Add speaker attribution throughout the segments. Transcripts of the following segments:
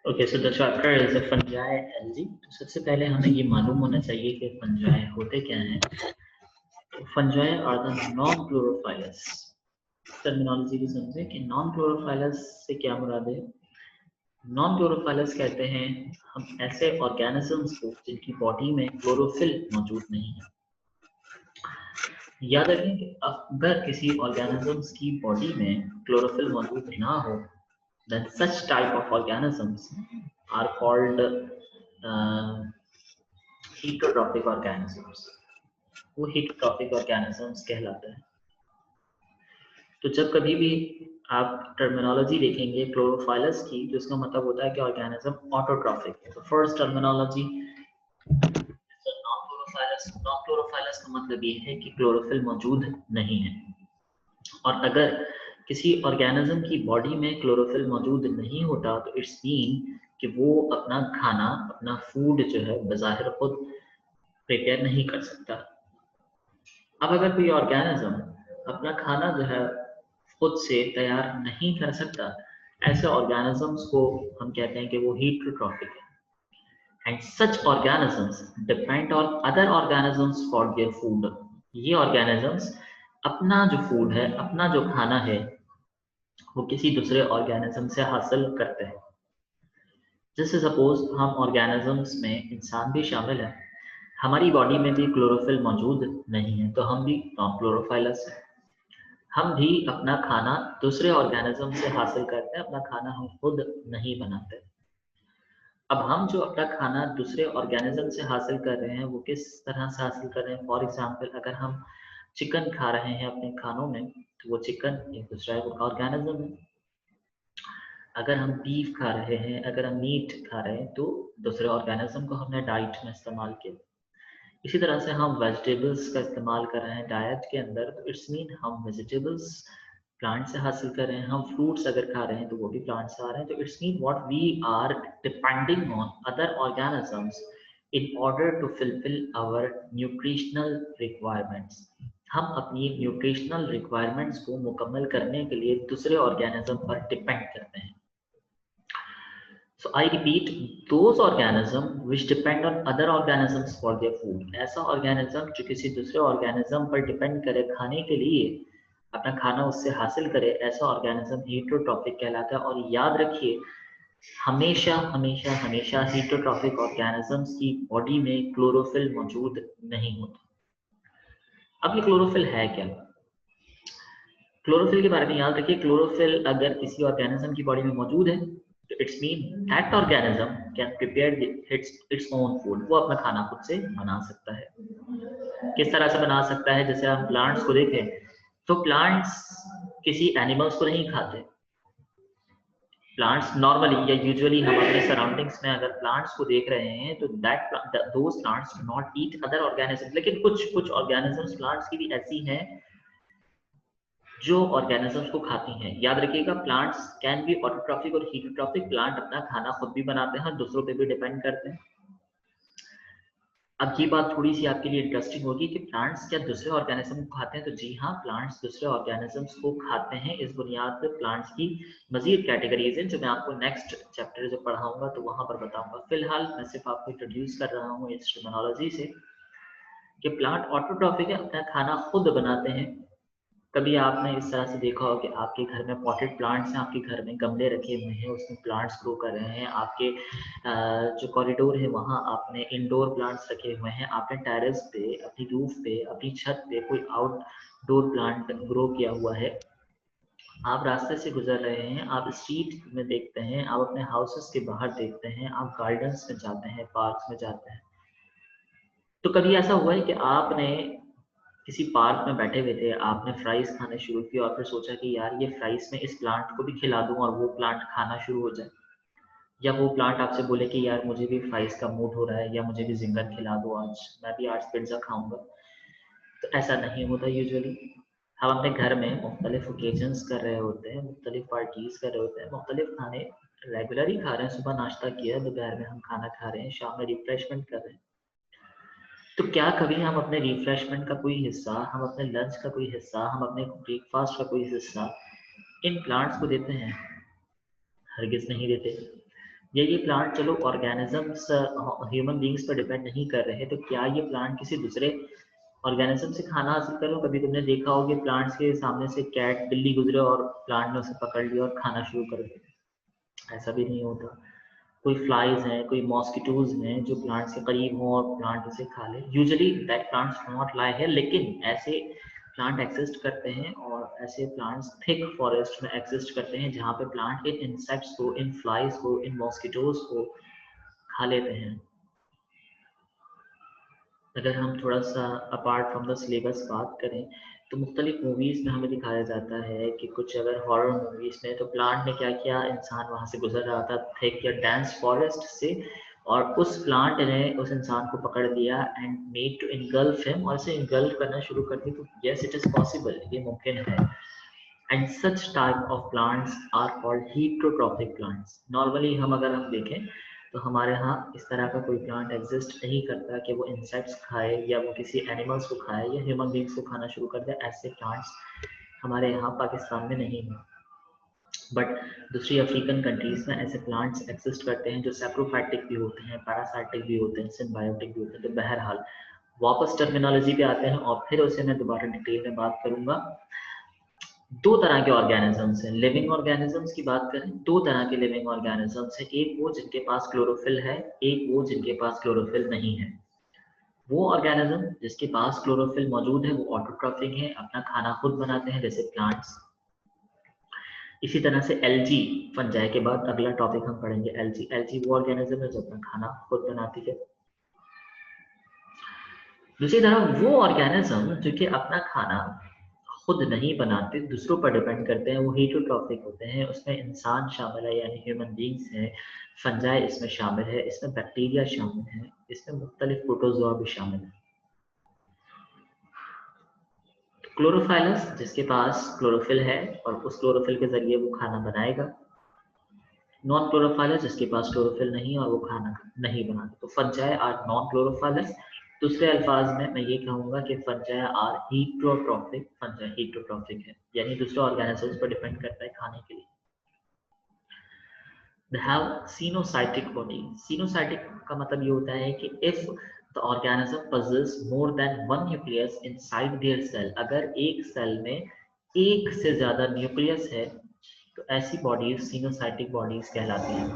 Speaker 1: Okay, so the chapter is fungi LG. तो सबसे पहले हमें ये मालूम होना चाहिए कि फंजाई होते क्या हैं। तो fungi are the non chlorophyllous. Terminology भी समझे कि नॉन क्लोरोफाइलस से क्या मुराद है। नॉन क्लोरोफाइलस कहते हैं हम ऐसे ऑर्गेनिजम्स को जिनकी बॉडी में क्लोरोफिल मौजूद नहीं है। याद रखें कि अगर किसी ऑर्गेनिजम्स की बॉडी में क्लोरोफिल मौजूद ना हो, then such type of organisms are called heterotrophic organisms। वो heterotrophic organisms कहलाते हैं। तो जब कभी भी आप टर्मिनोलॉजी देखेंगे क्लोरोफाइलस की, तो इसका मतलब होता है कि ऑर्गेनिज्म ऑटोट्रॉफिक है। तो फर्स्ट टर्मिनोलॉजी नॉन क्लोरोफाइलस का मतलब ये है कि क्लोरोफिल मौजूद नहीं है। और अगर किसी ऑर्गेनिज्म की बॉडी में क्लोरोफिल मौजूद नहीं होता तो इट्स मीन कि वो अपना खाना, अपना फूड जो है बज़ाहिर खुद प्रिपेयर नहीं कर सकता। अब अगर कोई ऑर्गेनिज्म अपना खाना जो है खुद से तैयार नहीं कर सकता, ऐसे ऑर्गेनिजम्स को हम कहते हैं कि वो heterotrophic है। And such organisms depend on other organisms for their food. ये ऑर्गेनिजम्स अपना जो फूड है, अपना जो खाना है, वो किसी दूसरे ऑर्गेनिज्म से हासिल करते हैं। जैसे सपोज हम ऑर्गेनिजम्स में इंसान भी शामिल है, हमारी बॉडी में भी क्लोरोफिल मौजूद नहीं है, तो हम भी नॉन क्लोरोफाइलस हैं। हम भी अपना खाना दूसरे ऑर्गेनिज्म से हासिल करते हैं, अपना खाना हम खुद नहीं बनाते। अब हम जो अपना खाना दूसरे ऑर्गेनिज्म से हासिल कर रहे हैं, वो किस तरह से हासिल कर रहे हैं। फॉर एग्जाम्पल, अगर हम चिकन खा रहे हैं अपने खानों में, तो वो चिकन एक दूसरा ऑर्गेनिज्म है। अगर हम बीफ खा रहे हैं, अगर हम मीट खा रहे हैं, तो दूसरे ऑर्गेनिज्म को हमने डाइट में इस्तेमाल किया। इसी तरह से हम वेजिटेबल्स का इस्तेमाल कर रहे हैं डाइट के अंदर, तो इट्स मीन हम वेजिटेबल्स प्लांट से हासिल कर रहे हैं। हम फ्रूट्स अगर खा रहे हैं तो वो भी प्लांट से आ रहे हैं। तो it's mean what we are depending on other organisms in order to fulfil our nutritional requirements. हम अपनी न्यूट्रिशनल रिक्वायरमेंट्स को मुकम्मल करने के लिए दूसरे ऑर्गेनिज्म पर डिपेंड करते हैं। So I repeat, those organisms which depend on other organisms for their food। ऐसा ऑर्गेनिज्म जो किसी दूसरे ऑर्गेनिज्म पर डिपेंड करे खाने के लिए, अपना खाना उससे हासिल करे, ऐसा ऑर्गेनिज्म हेटरोट्रॉफिक कहलाता है। और याद रखिए, हमेशा हमेशा हमेशा हेटरोट्रॉफिक ऑर्गेनिजम्स की बॉडी में क्लोरोफिल मौजूद नहीं होता। अब ये क्लोरोफिल है क्या? क्लोरोफिल के बारे में याद रखिए, क्लोरोफिल अगर किसी ऑर्गेनिज्म की बॉडी में मौजूद है, तो it's mean that organism can prepare its own food. वो अपना खाना खुद से बना सकता है। किस तरह से बना सकता है? जैसे हम प्लांट्स को देखें, तो प्लांट्स किसी एनिमल्स को नहीं खाते। प्लांट्स नॉर्मली या यूजुअली हम अपने सराउंडिंग्स में अगर प्लांट्स को देख रहे हैं, तो those plants do not eat other organisms. लेकिन कुछ ऑर्गेनिजम्स प्लांट्स की भी ऐसी हैं जो ऑर्गेनिजम्स को खाती हैं। याद रखिएगा, प्लांट्स कैन बी ऑटोट्रॉफिक और हीटोट्रॉफिक। प्लांट अपना खाना खुद भी बनाते हैं, दूसरों पे भी डिपेंड करते हैं। अब ये बात थोड़ी सी आपके लिए इंटरेस्टिंग होगी कि प्लांट्स क्या दूसरे ऑर्गेनिज्म को खाते हैं? तो जी हाँ, प्लांट्स दूसरे ऑर्गेनिजम्स को खाते हैं। इस बुनियाद पर प्लांट्स की मजीद कैटेगरीज हैं, जो मैं आपको नेक्स्ट चैप्टर जो पढ़ाऊंगा तो वहां पर बताऊंगा। फिलहाल मैं सिर्फ आपको इंट्रोड्यूस कर रहा हूँ इस टर्मिनोलॉजी से कि प्लांट ऑटोट्रॉफिक है, अपना खाना खुद बनाते हैं। कभी आपने इस तरह से देखा हो कि आपके घर में पॉटेड प्लांट्स हैं, आपके घर में गमले रखे हुए हैं, उसमें प्लांट्स ग्रो कर रहे हैं। आपके जो कॉरिडोर है वहाँ आपने इंडोर प्लांट्स रखे हुए हैं। आपने टेरेस पे, अपनी रूफ पे, अपनी छत पे कोई आउटडोर प्लांट ग्रो किया हुआ है। आप रास्ते से गुजर रहे हैं, आप स्ट्रीट में देखते हैं, आप अपने हाउसेस के बाहर देखते हैं, आप गार्डन्स में जाते हैं, पार्क्स में जाते हैं। तो कभी ऐसा हुआ है कि आपने किसी पार्क में बैठे हुए थे, आपने फ्राइज खाने शुरू किए और फिर सोचा कि यार ये फ्राइज में इस प्लांट को भी खिला दूं और वो प्लांट खाना शुरू हो जाए। या वो प्लांट आपसे बोले कि यार मुझे भी फ्राइज का मूड हो रहा है, या मुझे भी जिंगर खिला दो, आज मैं भी आज पिज्जा खाऊंगा। तो ऐसा नहीं होता यूजुअली। हम अपने घर में मुख्तलिफ ओकेजन्स कर रहे होते हैं, मुख्तलिफ पार्टीज कर रहे होते हैं, मुख्तलिफ खाने रेगुलरली खा रहे हैं। सुबह नाश्ता किया, दोपहर में हम खाना खा रहे हैं, शाम में रिफ्रेशमेंट कर रहे हैं। तो क्या कभी हम अपने रिफ्रेशमेंट का कोई हिस्सा, हम अपने लंच का कोई हिस्सा, हम अपने ब्रेकफास्ट का कोई हिस्सा इन प्लांट्स को देते हैं? हरगिज नहीं देते। ये प्लांट चलो ऑर्गेनिजम्स ह्यूमन बींग्स पर डिपेंड नहीं कर रहे, तो क्या ये प्लांट किसी दूसरे ऑर्गेनिज्म से खाना हासिल कर रहे हो? कभी तुमने देखा हो कि प्लांट्स के सामने से कैट बिल्ली गुजरे और प्लांट ने उसे पकड़ लिया और खाना शुरू कर दिया? ऐसा भी नहीं होता। कोई फ्लाइज हैं, कोई मॉस्किटोज हैं जो प्लांट्स के करीब हों और प्लांट उसे खा ले। Usually that plants do not lie है, लेकिन ऐसे प्लांट एग्जिस्ट करते हैं और ऐसे प्लांट्स थिक फॉरेस्ट में एग्जिस्ट करते हैं जहाँ पे प्लांट इन इंसेक्ट्स को, इन फ्लाइज को, इन मॉस्किटोज को खा लेते हैं। अगर हम थोड़ा सा अपार्ट फ्रॉम द सिलेबस बात करें तो मुख्तलिफ मूवीज़ में हमें दिखाया जाता है कि कुछ अगर हॉरर मूवीज़ में तो प्लांट ने क्या किया, इंसान वहाँ से गुजर रहा था थिक या डेंस फॉरेस्ट से और उस प्लांट ने उस इंसान को पकड़ लिया and made to engulf him और इसे इनगल्फ करना शुरू कर दिया। तो यस इट इज़ पॉसिबल, ये मुमकिन है। And such type of plants are called heterotrophic plants. Normally अगर हम देखें तो हमारे यहाँ इस तरह का कोई प्लांट एग्जिस्ट नहीं करता कि वो इंसेक्ट्स खाए या वो किसी एनिमल्स को खाए या ह्यूमन बींग्स को खाना शुरू कर दे। ऐसे प्लांट्स हमारे यहाँ पाकिस्तान में नहीं है। बट दूसरी अफ्रीकन कंट्रीज में ऐसे प्लांट्स एग्जिस्ट करते हैं जो सैप्रोफाइटिक भी होते हैं, पैरासाइटिक भी होते हैं, सिम्बायोटिक भी होते हैं। तो बहरहाल वापस टर्मिनोलॉजी पे आते हैं और फिर उसे मैं दोबारा डिटेल में बात करूंगा। दो तरह के ऑर्गेनिजम्स हैं। लिविंग ऑर्गेनिजम्स की बात करें, दो तरह के लिविंग ऑर्गेनिजम्स हैं। एक वो जिनके पास क्लोरोफिल है, एक वो जिनके पास क्लोरोफिल नहीं है। वो ऑर्गेनिज्म जिसके पास क्लोरोफिल मौजूद है वो ऑटोट्रॉफिक है, अपना खाना खुद बनाते हैं जैसे प्लांट्स। इसी तरह से एल्गी, फंजाई के बाद अगला टॉपिक हम पढ़ेंगे एल्गी। एल्गी वो ऑर्गेनिज्म है जो अपना खाना खुद बनाती है। दूसरी तरफ वो ऑर्गेनिज्म जो कि अपना खाना खुद नहीं बनाते, दूसरों पर डिपेंड करते हैं, वो हीटरोट्रॉफिक होते हैं। उसमें इंसान शामिल है यानी ह्यूमन बींग्स हैं, फंजाई इसमें शामिल है, इसमें बैक्टीरिया शामिल है, इसमें मुख्तलिफ प्रोटोजोआ भी शामिल है। क्लोरोफाइलस जिसके पास क्लोरोफिल है और उस क्लोरोफिल के जरिए वो खाना बनाएगा। नॉन क्लोरोफाइलस जिसके पास क्लोरोफिल नहीं और वो खाना नहीं बनाते। तो फंजाई आर नॉन क्लोरोफाइलस। दूसरे अल्फाज में मैं ये कहूँगा कि fungi are heterotrophic. Fungi heterotrophic है यानी दूसरे ऑर्गेनिजम्स पर डिपेंड करता है खाने के लिए। They have cenocytic body. Cenocytic का मतलब ये होता है कि if the organism possesses more than one nucleus inside their cell, अगर एक सेल में एक से ज्यादा न्यूक्लियस है तो ऐसी बॉडीज सीनोसाइटिक बॉडीज कहलाती हैं।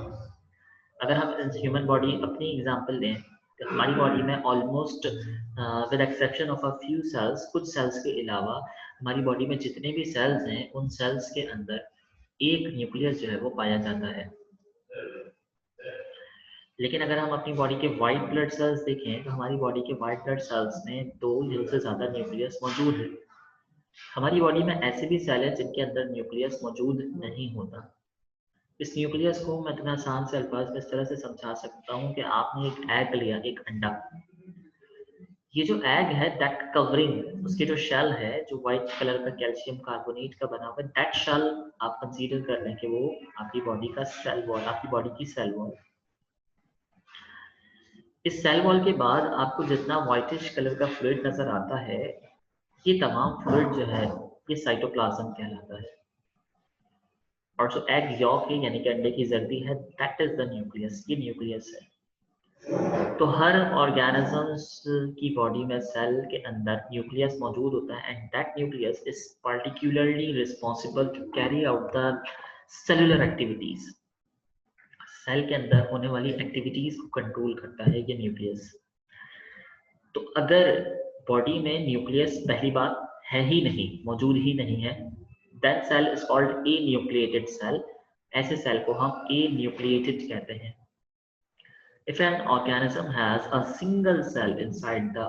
Speaker 1: अगर हम ह्यूमन बॉडी अपनी एग्जांपल लें तो हमारी बॉडी में almost with exception of a few cells, कुछ सेल्स के अलावा हमारी बॉडी में जितने भी सेल्स हैं उन सेल्स के अंदर एक न्यूक्लियस जो है वो पाया जाता है। लेकिन अगर हम अपनी बॉडी के वाइट ब्लड सेल्स देखें तो हमारी बॉडी के वाइट ब्लड सेल्स में 2 या उससे ज्यादा न्यूक्लियस मौजूद है। हमारी बॉडी में ऐसे भी सेल है जिनके अंदर न्यूक्लियस मौजूद नहीं होता। इस न्यूक्लियस को मैं तुम्हें आसान से अल्फाज में इस तरह से समझा सकता हूँ कि आपने एक एग लिया, एक अंडा। ये जो एग है दैट कवरिंग, उसके जो शेल है जो व्हाइट कलर का कैल्शियम कार्बोनेट का बना हुआ है, दैट शेल आप कंसीडर कर लें कि वो आपकी बॉडी का सेल वॉल, आपकी बॉडी की सेल वॉल। इस सेल वॉल के बाद आपको जितना व्हाइटिश कलर का फ्लूइड नजर आता है, ये तमाम फ्लूइड जो है ये साइटोप्लाज्म कहलाता है। और जो एग यॉक है यानी कि अंडे की जर्दी है, दैट इज द न्यूक्लियस, ये न्यूक्लियस है। तो हर ऑर्गेनिजम्स की बॉडी में सेल के अंदर न्यूक्लियस मौजूद होता है and that nucleus is particularly responsible to carry out the cellular activities. Cell के अंदर होने वाली एक्टिविटीज को कंट्रोल करता है ये न्यूक्लियस। तो अगर बॉडी में न्यूक्लियस पहली बात है ही नहीं, मौजूद ही नहीं है, that cell is called a nucleated cell. ऐसे सेल को हम ए न्यूक्लिएटेड कहते हैं। If an organism has a single cell inside the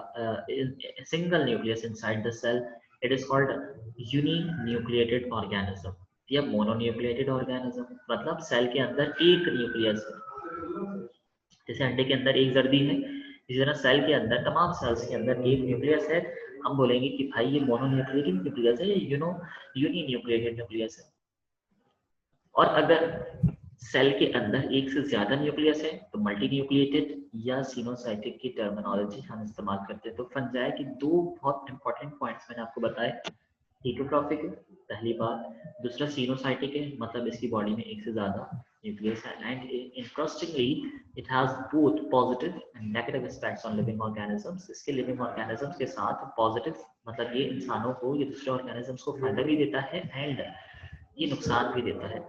Speaker 1: a single nucleus inside the cell, it is called uninucleated organism या mononucleated organism। मतलब cell के अंदर एक न्यूक्लियस है। जैसे अंडे के अंदर एक जर्दी है, इसी तरह सेल के अंदर, तमाम सेल्स के अंदर एक न्यूक्लियस है। हम बोलेंगे कि भाई ये मोनोन्यूक्लिएटेड न्यूक्लियस है या यूनिन्यूक्लिएटेड न्यूक्लियस है। और अगर सेल के अंदर एक से ज्यादा न्यूक्लियस है तो मल्टी न्यूक्लिएटेड या सीनोसाइटिक की टर्मिनोलॉजी हम इस्तेमाल करते हैं। तो फंजाई के दो बहुत इंपॉर्टेंट पॉइंट्स मैंने आपको बताए। हेटरोट्रॉफिक है पहली बात, दूसरा सीनोसाइटिक है, मतलब इसकी बॉडी में एक से ज्यादा न्यूक्लियस है, and interestingly it has both positive and negative aspects on living organisms. इसके लिविंग ऑर्गेनिजम्स के साथ पॉजिटिव मतलब ये इंसानों को, ये दूसरे ऑर्गेनिजम्स को फायदा भी देता है एंड ये नुकसान भी देता है।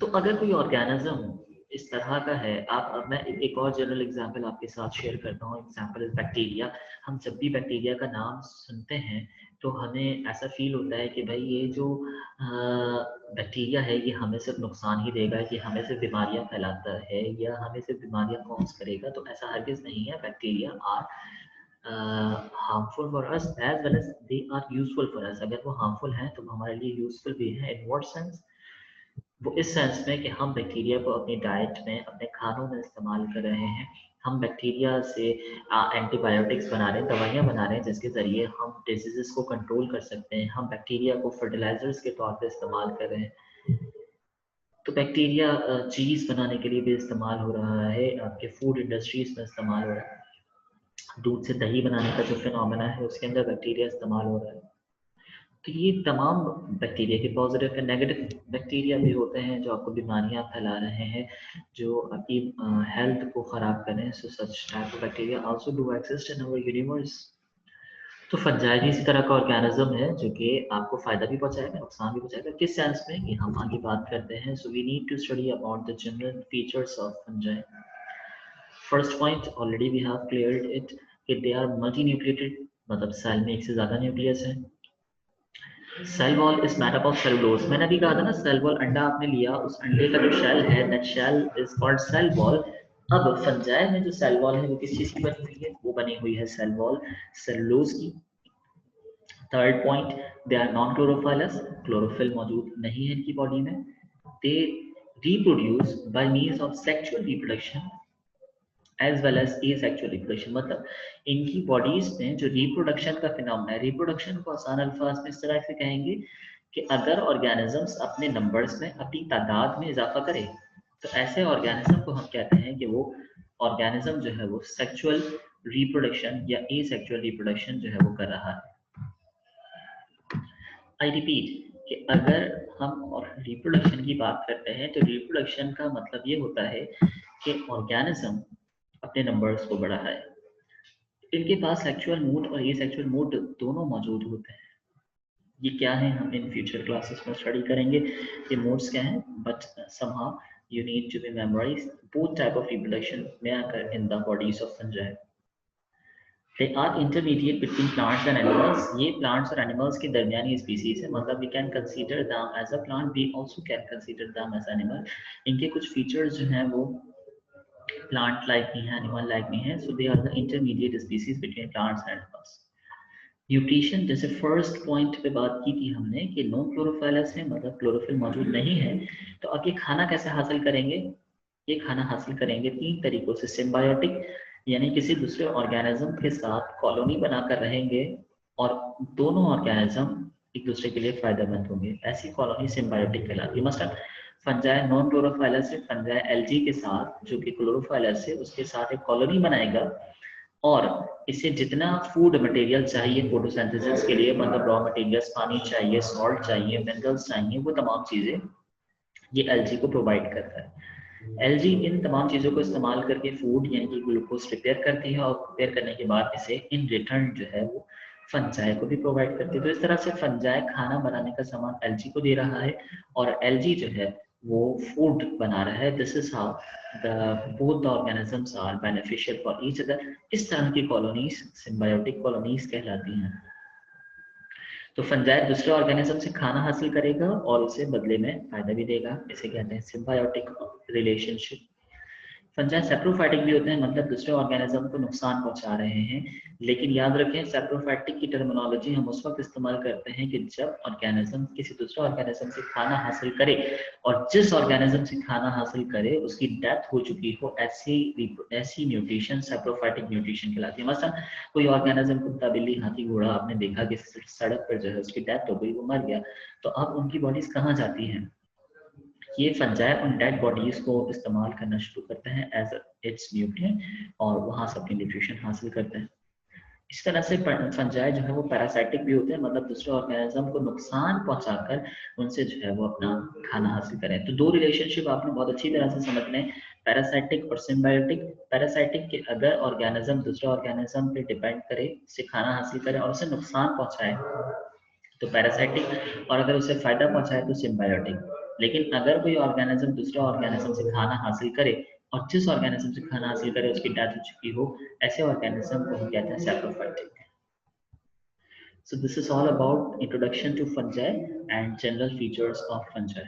Speaker 1: तो अगर कोई ऑर्गेनिज्म इस तरह का है, आप मैं एक और जनरल एग्जांपल आपके साथ शेयर करता हूँ। Example is bacteria. हम जब भी बैक्टीरिया का नाम सुनते हैं तो हमें ऐसा फील होता है कि भाई ये जो बैक्टीरिया है ये हमें सिर्फ नुकसान ही देगा, ये हमें सिर्फ बीमारियां फैलाता है या हमें सिर्फ बीमारियां कॉज करेगा। तो ऐसा हरगिज नहीं है। Bacteria are harmful for us as well as they are useful for us। अगर वो harmful हैं तो हमारे लिए यूजफुल भी है। in what sense? वो इस सेंस में कि हम बैक्टीरिया को अपनी डाइट में, अपने खानों में इस्तेमाल कर रहे हैं। हम बैक्टीरिया से एंटीबायोटिक्स बना रहे हैं, दवाइयाँ बना रहे हैं जिसके ज़रिए हम डिजीज़ को कंट्रोल कर सकते हैं। हम बैक्टीरिया को फर्टिलाइजर्स के तौर पे इस्तेमाल कर रहे हैं। तो बैक्टीरिया चीज़ बनाने के लिए भी इस्तेमाल हो रहा है, आपके फूड इंडस्ट्रीज में इस्तेमाल हो रहा है। दूध से दही बनाने का जो फिनोमेना है उसके अंदर बैक्टीरिया इस्तेमाल हो रहा है। तो ये तमाम बैक्टीरिया के पॉजिटिव एंड नेगेटिव बैक्टीरिया भी होते हैं जो आपको बीमारियां फैला रहे हैं, जो आपकी हेल्थ को खराब कर रहे हैं। So such type of bacteria also do exist in our universe. तो फंजाई भी इसी तरह का ऑर्गेनिज्म है जो कि आपको फायदा भी पहुंचाएगा, नुकसान भी पहुंचाएगा। किस सेंस में कि हम आगे बात करते हैं। So we need to study about the general features of fungi. First point already we have cleared it कि दे आर मल्टी न्यूक्लिएटेड, मतलब सेल में एक से ज्यादा न्यूक्लियस है। Cell wall is made up of cellulose. मैंने अभी कहा था ना, सेल वॉल अंडा आपने लिया, उस अंडे का जो शेल है that shell is called cell wall. अब फंजाई में जो सेल वॉल है वो किस चीज की बनी हुई है? वो बनी हुई है सेल वॉल सेलुलोज की। Third point, they are non chlorophyllous, chlorophyll मौजूद नहीं है इनकी बॉडी में। They reproduce by means of sexual reproduction as well as asexual reproduction. मतलब इनकी बॉडीज में जो रिप्रोडक्शन का फिनोमेना है, रिप्रोडक्शन को आसान अल्फाज में इस तरह से कहेंगे कि अगर ऑर्गेनिजम्स अपने नंबर्स में, अपनी तादाद में इजाफा करे, तो ऐसे ऑर्गेनिज्म को हम कहते हैं कि वो ऑर्गेनिज्म जो है वो सेक्सुअल रिप्रोडक्शन या एसेक्सुअल रिप्रोडक्शन जो है वो कर रहा है। आई रिपीट कि अगर हम और रिप्रोडक्शन की बात करते हैं तो रिप्रोडक्शन का मतलब ये होता है कि ऑर्गेनिज्म अपने नंबर्स को बढ़ाए। इनके पास सेक्सुअल मूड और ये सेक्सुअल मूड दोनों मौजूद होते हैं। ये क्या है हम इन फ्यूचर क्लासेस में स्टडी करेंगे ये मूड्स क्या हैं, but somehow you need to be memorized both type of reproduction may occur in the bodies of fungi. They are intermediate between plants and animals. ये plants और animals के दरमियानी species है, मतलब we can consider them as a plant, we also can consider them as animal. इनके कुछ features जो हैं वो plant like नहीं है, animal like नहीं है, so they are the intermediate species between plants and animals. Nutrition, जैसे फर्स्ट पॉइंट पे बात की थी हमने कि नॉन क्लोरोफाइलस है, मतलब क्लोरोफिल मौजूद नहीं है। तो अब ये खाना कैसे हासिल करेंगे? ये खाना हासिल करेंगे तीन तरीकों से। सिम्बायोटिक यानी किसी दूसरे ऑर्गेनिज्म के साथ कॉलोनी बनाकर रहेंगे और दोनों ऑर्गेनिज्म एक दूसरे के लिए फायदेमंद होंगे, ऐसी कॉलोनी सिम्बायोटिक कहलाती है। मसलन फंजाई नॉन क्लोरोफाइलस से फंजाई एल्गी के साथ जो कि क्लोरोफाइलस है उसके साथ एक कॉलोनी बनाएगा और इसे जितना फूड मटेरियल चाहिए फोटोसिंथेसिस के लिए, मतलब रॉ मटेरियल्स, पानी चाहिए, सॉल्ट चाहिए, मिनरल्स चाहिए, वो तमाम चीजें ये एल्गी को प्रोवाइड करता है। एल्गी इन तमाम चीजों को इस्तेमाल करके फूड यानी कि ग्लूकोज प्रिपेयर करती है और प्रिपेयर करने के बाद इसे इन रिटर्न जो है वो फंजाई को भी प्रोवाइड करती है। तो इस तरह से फंजाई खाना बनाने का सामान एल्गी को दे रहा है और एल्गी जो है वो फूड बना रहा है। This is how both the organisms are beneficial for each other। इस तरह की कॉलोनीज सिम्बायोटिक कॉलोनीज कहलाती हैं। तो फंजाई दूसरे ऑर्गेनिज्म से खाना हासिल करेगा और उसे बदले में फायदा भी देगा, इसे कहते हैं सिम्बायोटिक रिलेशनशिप। फंजाई सेप्रोफाइटिक भी होते हैं, मतलब दूसरे ऑर्गेनिज्म को नुकसान पहुंचा रहे हैं। लेकिन याद रखें सेप्रोफाइटिक की टर्मिनोलॉजी हम उस वक्त इस्तेमाल करते हैं कि जब ऑर्गेनिज्म किसी दूसरे ऑर्गेनिज्म से खाना हासिल करे और जिस ऑर्गेनिज्म से खाना हासिल करे उसकी डेथ हो चुकी हो, ऐसी न्यूट्रिशन सेप्रोफाइटिक न्यूट्रिशन कहलाती है। मतलब कोई ऑर्गेनिज्म, कुत्ता, बिल्ली, हाथी, घोड़ा, आपने देखा कि सड़क पर जो है उसकी डेथ हो गई, वो मर गया, तो अब उनकी बॉडीज कहाँ जाती हैं? ये फंजाई उन डेड बॉडीज को इस्तेमाल करना शुरू करते हैं एज इट्स न्यूट्रिएंट और वहां से अपनी न्यूट्रिशन हासिल करते हैं। इस तरह से फंजाई जो है वो पैरासाइटिक भी होते हैं, मतलब दूसरे ऑर्गेनिज्म को नुकसान पहुंचाकर उनसे जो है वो अपना खाना हासिल करें। तो दो रिलेशनशिप आपने बहुत अच्छी तरह से समझ लें, पैरासाइटिक और सिम्बायोटिक। पैरासाइटिक के अगर ऑर्गेनिज्म दूसरे ऑर्गेनिज्म पे डिपेंड करे, उससे खाना हासिल करे और उसे नुकसान पहुंचाए तो पैरासाइटिक, और अगर उसे फायदा पहुंचाए तो सिम्बायोटिक। लेकिन अगर कोई ऑर्गेनिज्म दूसरे ऑर्गेनिज्म से खाना हासिल करे और जिस ऑर्गेनिज्म से खाना हासिल करे उसकी डेथ हो चुकी हो, ऐसे ऑर्गेनिज्म को हम कहते हैं saprophytic. So this is all about introduction to fungi and general features of fungi.